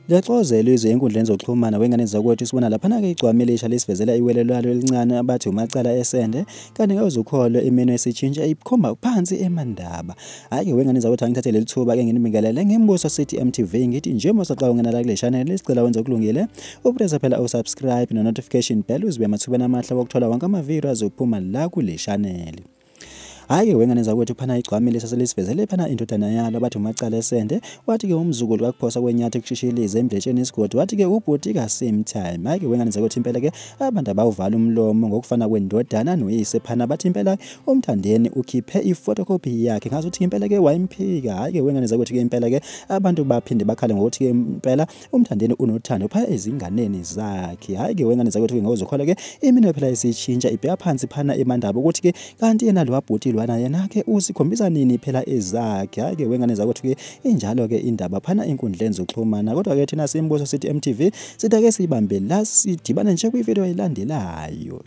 Lexozelo izwe enkundleni zokuxhumana wengane zakwethu sibona lapha ke iGcokama Elitsha lesivezela iwele lwalo elincane abathi uMacal esende kanti ke ukholwe iminwe esitshintsha ikhomba phansi eMandaba. Hayi ke wengane zakwethu angithathele lithuba ke nginibingelele ngembuso City MTV ngithi nje mosaqala ungena la kule channel isicela wenze okulungile upressa phela usubscribe no notification bell uzibe amathubeni amahle wokuthola wonke ama-video azophuma la kule channel. Hayi ke wengane zakwethu phana iGcokama Elitsha selisivezele phana indodana yalo bathi uMacal esende wathi ke umzukulu wakuphosa kwenyathi kushishilize emdletsheni isigodi wathi ke ubhuti ka same time. Hayi ke wengane zakwethu impela ke abantu abawuvala umlomo ngokufana kwendodana noyise phana bathi impela umthandeni ukhiphe iphotocopy yakhe ngazuthi impela ke wayimphika. Hayi ke wengane zakwethu ke impela ke abantu baphinde bakhale ngokuthi ke impela umthandeni unothando phana ezinganeni zakhe. Hayi ke wengane zakwethu ke ngozokholwa ke iminwe phela isitshintsha ibheka phansi phana eMandaba ukuthi ke kanti yena lo wabhuti lwana yena ke usikhombisa nini phela ezakhe. Hayi ke wengane zakwethu ke injalo ke indaba phana enkundleni zokuxhumana kodwa ke thina simbuso City MTV sitha ke sibambe la sidibana nje kwi video elandelayo.